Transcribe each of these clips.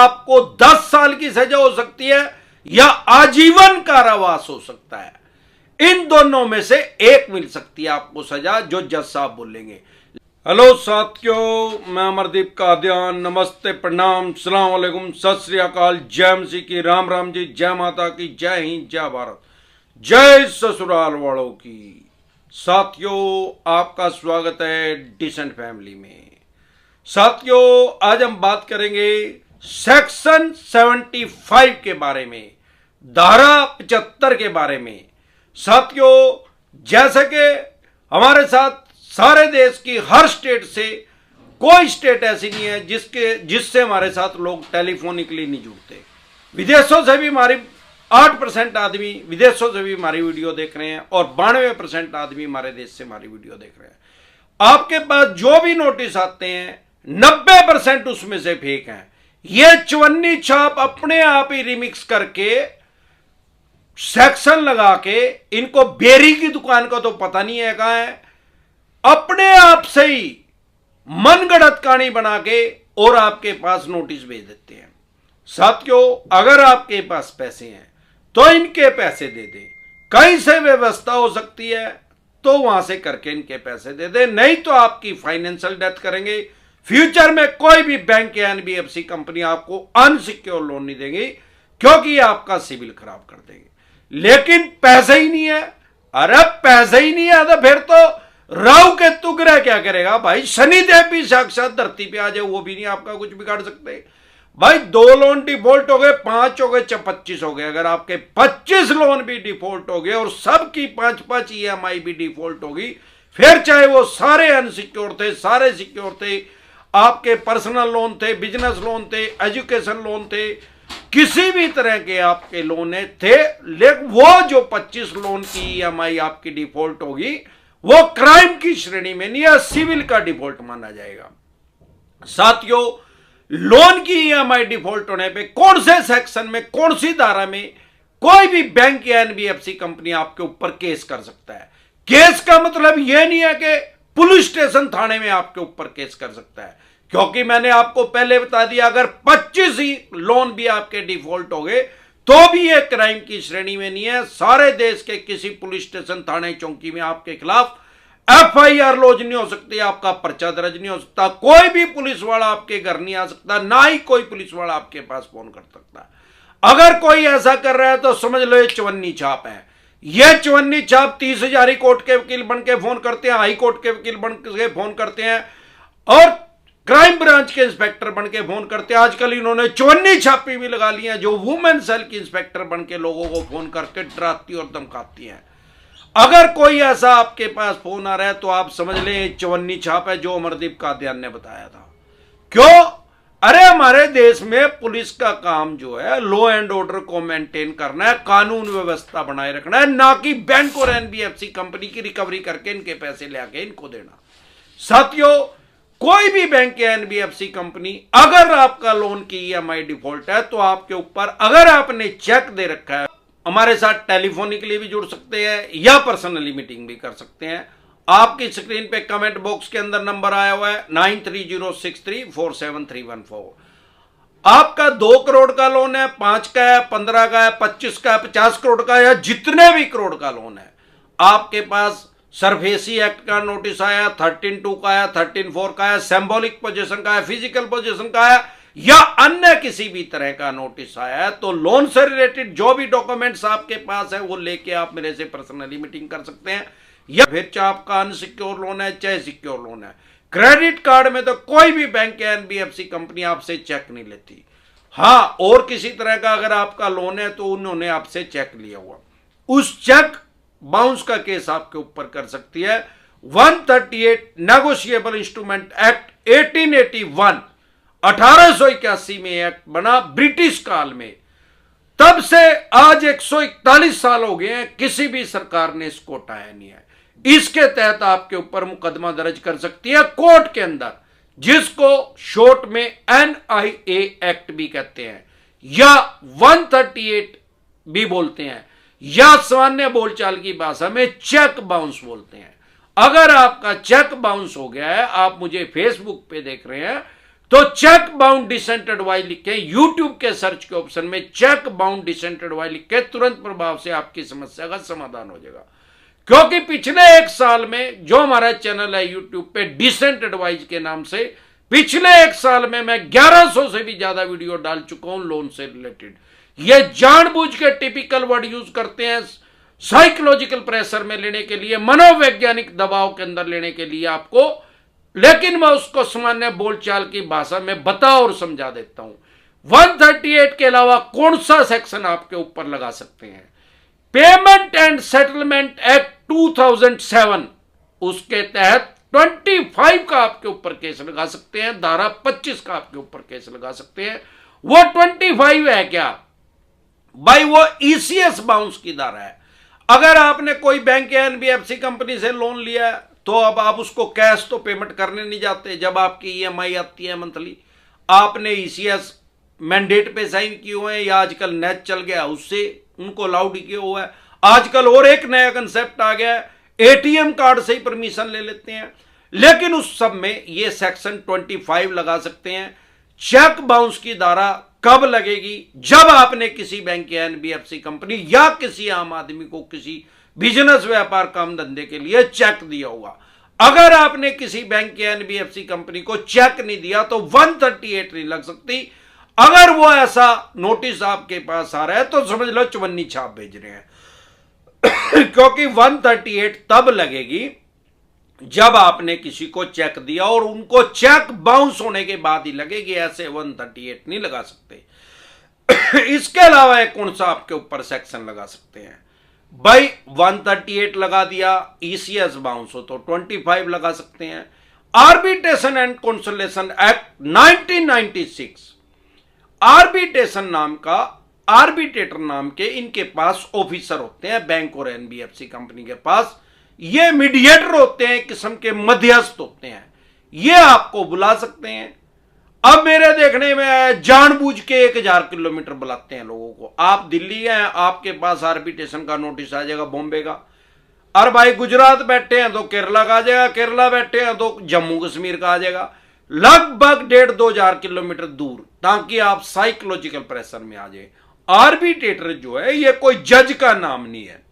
आपको 10 साल की सजा हो सकती है या आजीवन कारावास हो सकता है। इन दोनों में से एक मिल सकती है आपको सजा, जो जज साहब बोलेंगे। हेलो साथियों, मैं अमरदीप कादियान। नमस्ते, प्रणाम, सलाम वालेकुम, सत श्री अकाल, जय मसीह की, राम राम जी, जय माता की, जय हिंद, जय भारत, जय ससुराल वालों की। साथियों, आपका स्वागत है डिसेंट फैमिली में। साथियों, आज हम बात करेंगे सेक्शन 75 के बारे में, धारा 75 के बारे में। साथियों, जैसे कि हमारे साथ सारे देश की हर स्टेट से कोई स्टेट ऐसी नहीं है जिससे हमारे साथ लोग टेलीफोनिकली नहीं जुड़ते। विदेशों से भी हमारी 8% आदमी विदेशों से भी हमारी वीडियो देख रहे हैं और 92% आदमी हमारे देश से हमारी वीडियो देख रहे हैं। आपके पास जो भी नोटिस आते हैं 90% उसमें से फेक हैं। ये चवन्नी छाप अपने आप ही रिमिक्स करके सेक्शन लगा के, इनको बेरी की दुकान का तो पता नहीं है कहां है, अपने आप से ही मनगढ़ंत कहानी बना के और आपके पास नोटिस भेज देते हैं। साथियों, अगर आपके पास पैसे हैं तो इनके पैसे दे दें। कहीं से व्यवस्था हो सकती है तो वहां से करके इनके पैसे दे दें, नहीं तो आपकी फाइनेंशियल डेथ करेंगे। फ्यूचर में कोई भी बैंक या एनबीएफसी कंपनी आपको अनसिक्योर लोन नहीं देंगी, क्योंकि आपका सिविल खराब कर देंगे। लेकिन पैसे ही नहीं है। अरे पैसे ही नहीं है तो फिर तो राहु केतु ग्रह क्या करेगा भाई? शनिदेव भी साक्षात धरती पे आ जाए, वो भी नहीं आपका कुछ बिगाड़ सकते भाई। 2 लोन डिफॉल्ट हो गए, 5 हो गए, 25 हो गए। अगर आपके 25 लोन भी डिफॉल्ट हो गए और सबकी 5-5 ईएमआई भी डिफॉल्ट होगी, फिर चाहे वो सारे अनसिक्योर थे, सारे सिक्योर थे, आपके पर्सनल लोन थे, बिजनेस लोन थे, एजुकेशन लोन थे, किसी भी तरह के आपके लोन थे, लेकिन वो जो 25 लोन की ईएमआई आपकी डिफॉल्ट होगी वो क्राइम की श्रेणी में नहीं है, सिविल का डिफॉल्ट माना जाएगा। साथियों, लोन की ईएमआई डिफॉल्ट होने पे कौन से सेक्शन में, कौन सी धारा में कोई भी बैंक या एनबीएफसी कंपनी आपके ऊपर केस कर सकता है? केस का मतलब यह नहीं है कि पुलिस स्टेशन थाने में आपके ऊपर केस कर सकता है, क्योंकि मैंने आपको पहले बता दिया, अगर 25 ही लोन भी आपके डिफॉल्ट हो गए तो भी ये क्राइम की श्रेणी में नहीं है। सारे देश के किसी पुलिस स्टेशन, थाने, चौकी में आपके खिलाफ एफआईआर लॉन्च नहीं हो सकती, आपका पर्चा दर्ज नहीं हो सकता, कोई भी पुलिस वाला आपके घर नहीं आ सकता, ना ही कोई पुलिस वाला आपके पास फोन कर सकता। अगर कोई ऐसा कर रहा है तो समझ लो ये चवन्नी छाप है। ये चवन्नी छाप 30 हजारी कोर्ट के वकील बन के फोन करते हैं, हाई कोर्ट के वकील बन के फोन करते हैं और क्राइम ब्रांच के इंस्पेक्टर बन के फोन करते हैं। आजकल इन्होंने चवन्नी छापी भी लगा ली है, जो वुमेन सेल की इंस्पेक्टर बन के लोगों को फोन करके डराती और धमकाती हैं। अगर कोई ऐसा आपके पास फोन आ रहा है तो आप समझ लें चवन्नी छाप है, जो अमरदीप कादियान ने बताया था। क्यों? अरे हमारे देश में पुलिस का काम जो है लॉ एंड ऑर्डर को मेंटेन करना है, कानून व्यवस्था बनाए रखना है, ना कि बैंक और एनबीएफसी कंपनी की रिकवरी करके इनके पैसे ले आके इनको देना। साथियों, कोई भी बैंक या एनबीएफसी कंपनी अगर आपका लोन की ईएमआई डिफॉल्ट है तो आपके ऊपर, अगर आपने चेक दे रखा है, हमारे साथ टेलीफोनिकली भी जुड़ सकते हैं या पर्सनली मीटिंग भी कर सकते हैं। आपकी स्क्रीन पे कमेंट बॉक्स के अंदर नंबर आया हुआ है 9306347314। आपका 2 करोड़ का लोन है, 5 का है, 15 का है, 25 का है, 50 करोड़ का है, जितने भी करोड़ का लोन है, आपके पास सरफेसी एक्ट का नोटिस आया, 13(2) का है, 13(4) का है, सिंबॉलिक पोजीशन का है, फिजिकल पोजीशन का है, या अन्य किसी भी तरह का नोटिस आया है, तो लोन से रिलेटेड जो भी डॉक्यूमेंट्स आपके पास है वो लेके आप मेरे से पर्सनली मीटिंग कर सकते हैं। या फिर चाहे आपका अनसिक्योर लोन है चाहे सिक्योर लोन है, क्रेडिट कार्ड में तो कोई भी बैंक या एनबीएफसी कंपनी आपसे चेक नहीं लेती। हाँ, और किसी तरह का अगर आपका लोन है तो उन्होंने आपसे चेक लिया हुआ, उस चेक बाउंस का केस आपके ऊपर कर सकती है। 138 नेगोशिएबल इंस्ट्रूमेंट एक्ट 1881 1881 में एक्ट बना ब्रिटिश काल में, तब से आज 141 साल हो गए हैं, किसी भी सरकार ने इसको हटाया नहीं है। इसके तहत आपके ऊपर मुकदमा दर्ज कर सकती है कोर्ट के अंदर, जिसको शॉर्ट में एनआईए एक्ट भी कहते हैं या 138 भी बोलते हैं, या सामान्य बोलचाल की भाषा में चेक बाउंस बोलते हैं। अगर आपका चेक बाउंस हो गया है, आप मुझे फेसबुक पे देख रहे हैं, तो चेक बाउंड डिसेंट एडवाइस लिख के यूट्यूब के सर्च के ऑप्शन में चेक बाउंड डिसेंट एडवाइस लिख के तुरंत प्रभाव से आपकी समस्या का समाधान हो जाएगा। क्योंकि पिछले 1 साल में जो हमारा चैनल है यूट्यूब पे डिसेंट एडवाइस के नाम से, पिछले 1 साल में मैं 1100 से भी ज्यादा वीडियो डाल चुका हूं लोन से रिलेटेड। ये जानबूझ के टिपिकल वर्ड यूज करते हैं साइकोलॉजिकल प्रेशर में लेने के लिए, मनोवैज्ञानिक दबाव के अंदर लेने के लिए आपको, लेकिन मैं उसको सामान्य बोलचाल की भाषा में बता और समझा देता हूं। 138 के अलावा कौन सा सेक्शन आपके ऊपर लगा सकते हैं? पेमेंट एंड सेटलमेंट एक्ट 2007, उसके तहत 25 का आपके ऊपर केस लगा सकते हैं, धारा 25 का आपके ऊपर केस लगा सकते हैं। वो 25 है क्या भाई? वो ईसीएस बाउंस की धारा है। अगर आपने कोई बैंक या एनबीएफसी कंपनी से लोन लिया है तो अब आप उसको कैश तो पेमेंट करने नहीं जाते। जब आपकी ईएमआई आती है मंथली, आपने ईसीएस मैंडेट पे साइन किए हुए हैं या आजकल नेट चल गया उससे उनको अलाउड किया हुआ है। आजकल और एक नया कंसेप्ट आ गया है, एटीएम कार्ड से ही परमिशन ले लेते हैं। लेकिन उस सब में ये सेक्शन 25 लगा सकते हैं। चेक बाउंस की धारा कब लगेगी? जब आपने किसी बैंक या एनबीएफसी कंपनी या किसी आम आदमी को किसी बिजनेस व्यापार काम धंधे के लिए चेक दिया होगा। अगर आपने किसी बैंक या एनबीएफसी कंपनी को चेक नहीं दिया तो 138 नहीं लग सकती। अगर वो ऐसा नोटिस आपके पास आ रहा है तो समझ लो चवन्नी छाप भेज रहे हैं क्योंकि 138 तब लगेगी जब आपने किसी को चेक दिया और उनको चेक बाउंस होने के बाद ही लगेगी, ऐसे 138 नहीं लगा सकते। इसके अलावा एक कौन सा आपके ऊपर सेक्शन लगा सकते हैं भाई? 138 लगा दिया, ईसीएस बाउंस हो तो 25 लगा सकते हैं। Arbitration and consolidation act 1996, arbitration नाम का, आर्बिट्रेटर नाम के इनके पास ऑफिसर होते हैं बैंक और एनबीएफसी कंपनी के पास। ये मीडिएटर होते हैं, किस्म के मध्यस्थ होते हैं। ये आपको बुला सकते हैं। अब मेरे देखने में जानबूझ के 1000 किलोमीटर बुलाते हैं लोगों को। आप दिल्ली हैं, आपके पास आर्बिट्रेशन का नोटिस आ जाएगा बॉम्बे का। और भाई गुजरात बैठे हैं तो केरला का आ जाएगा, केरला बैठे हैं तो जम्मू कश्मीर का आ जाएगा। लगभग 1,500-2,000 किलोमीटर दूर, ताकि आप साइकोलॉजिकल प्रेशर में आ जाए। आर्बिट्रेटर जो है ये कोई जज का नाम नहीं है।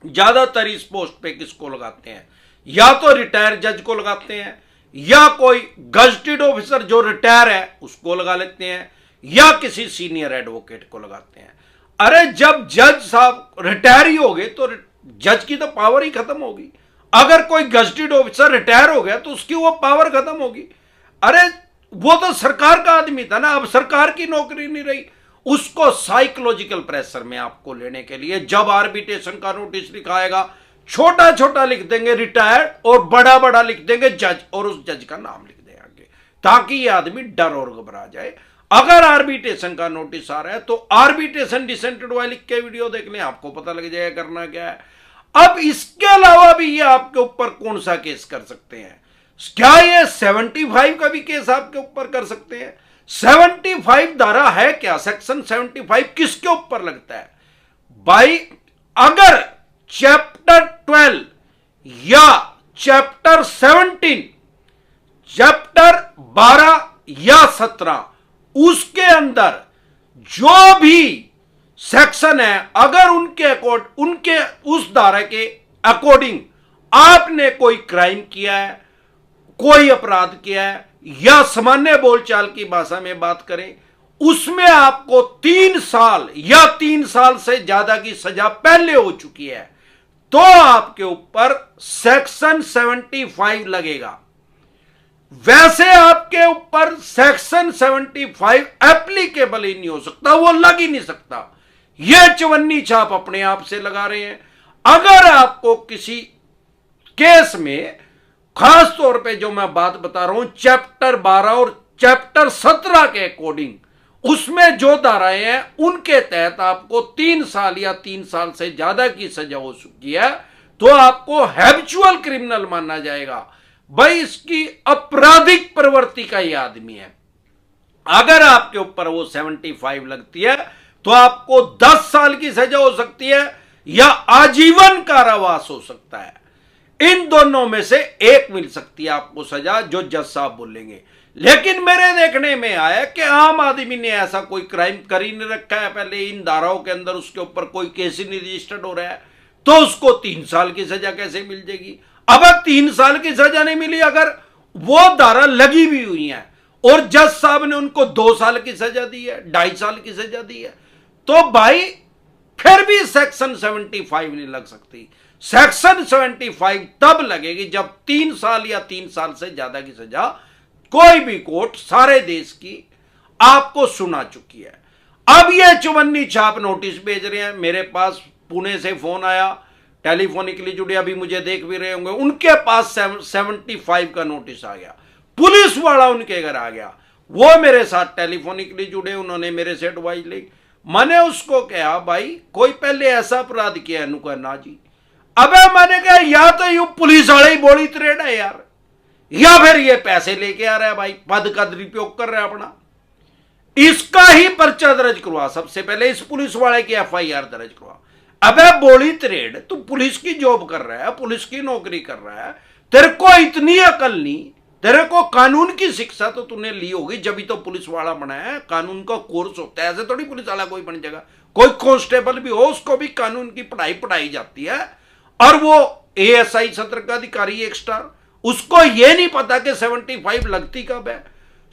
ज्यादातर इस पोस्ट पे किसको लगाते हैं? या तो रिटायर जज को लगाते हैं, या कोई गजटेड ऑफिसर जो रिटायर है उसको लगा लेते हैं, या किसी सीनियर एडवोकेट को लगाते हैं। अरे जब जज साहब रिटायर ही हो गए तो जज की तो पावर ही खत्म होगी। अगर कोई गजटेड ऑफिसर रिटायर हो गया तो उसकी वो पावर खत्म होगी। अरे वो तो सरकार का आदमी था ना, अब सरकार की नौकरी नहीं रही। उसको साइकोलॉजिकल प्रेशर में आपको लेने के लिए जब आर्बिट्रेशन का नोटिस लिखाएगा, छोटा छोटा लिख देंगे रिटायर्ड और बड़ा बड़ा लिख देंगे जज, और उस जज का नाम लिख देंगे, ताकि ये आदमी डर और घबरा जाए। अगर आर्बिट्रेशन का नोटिस आ रहा है तो आर्बिट्रेशन डिसेंटेड वाले लिख के वीडियो देख लें, आपको पता लग जाएगा करना क्या है। अब इसके अलावा भी ये आपके ऊपर कौन सा केस कर सकते हैं? क्या ये 75 का भी केस आपके ऊपर कर सकते हैं? 75 धारा है क्या? सेक्शन 75 किसके ऊपर लगता है भाई? अगर चैप्टर 12 या चैप्टर 17, चैप्टर 12 या 17 उसके अंदर जो भी सेक्शन है, अगर उनके उस धारा के अकॉर्डिंग आपने कोई क्राइम किया है, कोई अपराध किया है, या सामान्य बोलचाल की भाषा में बात करें, उसमें आपको 3 साल या 3 साल से ज्यादा की सजा पहले हो चुकी है, तो आपके ऊपर सेक्शन 75 लगेगा। वैसे आपके ऊपर सेक्शन 75 एप्लीकेबल ही नहीं हो सकता, वो लग ही नहीं सकता। ये चवन्नी छाप अपने आप से लगा रहे हैं। अगर आपको किसी केस में, खास तौर पे जो मैं बात बता रहा हूं चैप्टर 12 और चैप्टर 17 के अकॉर्डिंग, उसमें जो धाराएं हैं उनके तहत आपको 3 साल या 3 साल से ज्यादा की सजा हो चुकी है, तो आपको हैबिचुअल क्रिमिनल माना जाएगा। भाई इसकी आपराधिक प्रवृत्ति का ही आदमी है। अगर आपके ऊपर वो 75 लगती है तो आपको 10 साल की सजा हो सकती है या आजीवन कारावास हो सकता है। इन दोनों में से एक मिल सकती है आपको सजा, जो जज साहब बोलेंगे। लेकिन मेरे देखने में आया कि आम आदमी ने ऐसा कोई क्राइम कर ही नहीं रखा है, पहले इन धाराओं के अंदर उसके ऊपर कोई केस ही नहीं रजिस्टर्ड हो रहा है, तो उसको 3 साल की सजा कैसे मिल जाएगी? अब 3 साल की सजा नहीं मिली, अगर वो धारा लगी भी हुई है और जज साहब ने उनको 2 साल की सजा दी है, 2.5 साल की सजा दी है, तो भाई फिर भी सेक्शन 75 नहीं लग सकती। सेक्शन 75 तब लगेगी जब 3 साल या 3 साल से ज्यादा की सजा कोई भी कोर्ट सारे देश की आपको सुना चुकी है। अब ये चौवन्नी छाप नोटिस भेज रहे हैं। मेरे पास पुणे से फोन आया, टेलीफोनिकली जुड़े, अभी मुझे देख भी रहे होंगे, उनके पास 75 का नोटिस आ गया, पुलिस वाला उनके घर आ गया, वो मेरे साथ टेलीफोनिकली जुड़े, उन्होंने मेरे से एडवाइस ली। मैंने उसको कहा भाई कोई पहले ऐसा अपराध किया है? नुका ना जी। अबे मैंने कहा या तो यू पुलिस वाले ही बोली त्रेड है यार, या फिर ये पैसे लेके आ रहा है भाई, पद का दुरुपयोग कर रहा है अपना। इसका ही पर्चा दर्ज करवा, सबसे पहले इस पुलिस वाले की FIR दर्ज करवा। अबे बोली त्रेड, तू पुलिस की जॉब कर रहा है, पुलिस की नौकरी कर रहा है, तेरे को इतनी अकल नहीं, तेरे को कानून की शिक्षा तो तूने ली होगी, जब भी तो पुलिस वाला बना है। कानून का कोर्स होता है, ऐसे थोड़ी पुलिस वाला कोई बन जाएगा। कोई कांस्टेबल भी हो उसको भी कानून की पढ़ाई जाती है, और वो ASI सत्र का अधिकारी 1 स्टार, उसको ये नहीं पता कि 75 लगती कब है।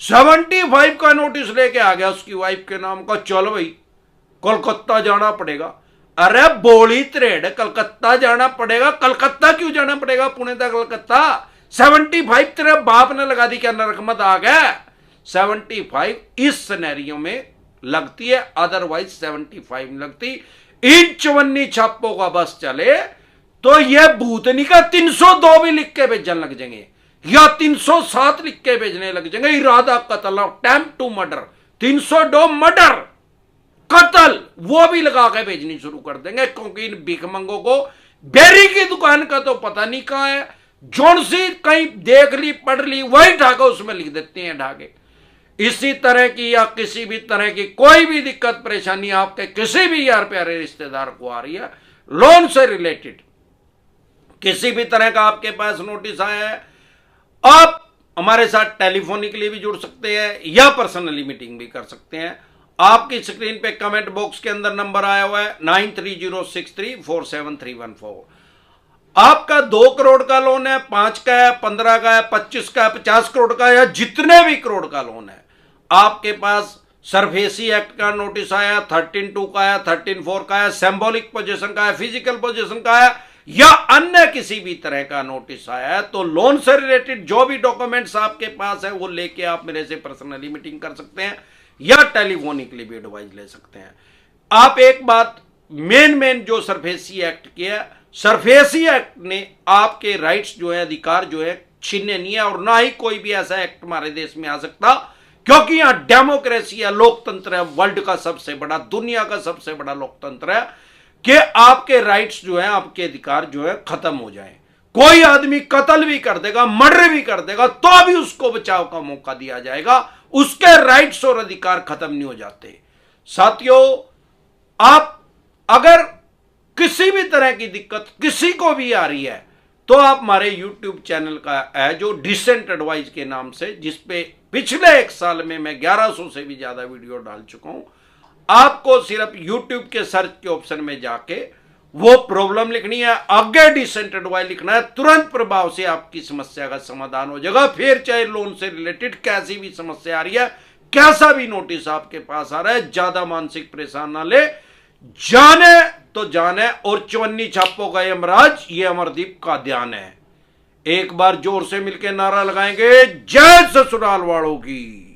75 का नोटिस लेके आ गया उसकी वाइफ के नाम का, चलो भाई कोलकाता जाना पड़ेगा। अरे बोली त्रेड, कलकत्ता जाना पड़ेगा? कलकत्ता क्यों जाना पड़ेगा? पुणे तक कलकत्ता? 75 तेरे बाप ने लगा दी क्या? नरकमत आ गया। 75 इस सिनेरियो में लगती है, अदरवाइज 75 नहीं लगती। इन 54 छापों का बस चले तो ये भूतनी का 302 भी लिख के भेजने लग जाएंगे, या 307 लिख के भेजने लग जाएंगे। इरादा कत्ल, अटेम्प्ट टू मर्डर, 302 मर्डर, कत्ल, वो भी लगा के भेजनी शुरू कर देंगे, क्योंकि इन भिखमंगों को बेरी की दुकान का तो पता नहीं कहां है। जोन सी कहीं देख ली, पढ़ ली, वही ढाका उसमें लिख देते हैं ढाके। इसी तरह की या किसी भी तरह की कोई भी दिक्कत परेशानी आपके किसी भी यार प्यारे रिश्तेदार को आ रही है, लोन से रिलेटेड किसी भी तरह का आपके पास नोटिस आया है, आप हमारे साथ टेलीफोनिकली भी जुड़ सकते हैं या पर्सनली मीटिंग भी कर सकते हैं। आपकी स्क्रीन पे कमेंट बॉक्स के अंदर नंबर आया हुआ है 9306347314। आपका 2 करोड़ का लोन है, 5 का है, 15 का है, 25 का है, 50 करोड़ का है, या जितने भी करोड़ का लोन है, आपके पास सरफेसी एक्ट का नोटिस आया, 13(2) का है, 13(4) का है, सिंबॉलिक पोजीशन का है, फिजिकल पोजीशन का है, या अन्य किसी भी तरह का नोटिस आया है, तो लोन से रिलेटेड जो भी डॉक्यूमेंट्स आपके पास है वो लेके आप मेरे से पर्सनली मीटिंग कर सकते हैं या टेलीफोनिकली भी एडवाइस ले सकते हैं। आप एक बात मेन जो सरफेसी एक्ट किया, सरफेसी एक्ट ने आपके राइट्स जो है, अधिकार जो है, छीनने नहीं है, और ना ही कोई भी ऐसा एक्ट हमारे देश में आ सकता, क्योंकि यहां डेमोक्रेसी है, लोकतंत्र है, वर्ल्ड का सबसे बड़ा, दुनिया का सबसे बड़ा लोकतंत्र है, कि आपके राइट्स जो है, आपके अधिकार जो है खत्म हो जाए। कोई आदमी कत्ल भी कर देगा, मर्डर भी कर देगा, तो भी उसको बचाव का मौका दिया जाएगा, उसके राइट्स और अधिकार खत्म नहीं हो जाते। साथियों, आप अगर किसी भी तरह की दिक्कत किसी को भी आ रही है, तो आप हमारे YouTube चैनल का है जो डिसेंट एडवाइस के नाम से, जिसपे पिछले 1 साल में मैं 1100 से भी ज्यादा वीडियो डाल चुका हूं, आपको सिर्फ YouTube के सर्च के ऑप्शन में जाके वो प्रॉब्लम लिखनी है, आगे डिसेंट एडवाइस लिखना है, तुरंत प्रभाव से आपकी समस्या का समाधान हो जाएगा। फिर चाहे लोन से रिलेटेड कैसी भी समस्या आ रही है, कैसा भी नोटिस आपके पास आ रहा है, ज्यादा मानसिक परेशान ना ले, जाने तो जाने, और 54 छापों का यमराज ये अमरदीप का ध्यान है। एक बार जोर से मिलकर नारा लगाएंगे, जय ससुराल वालों की।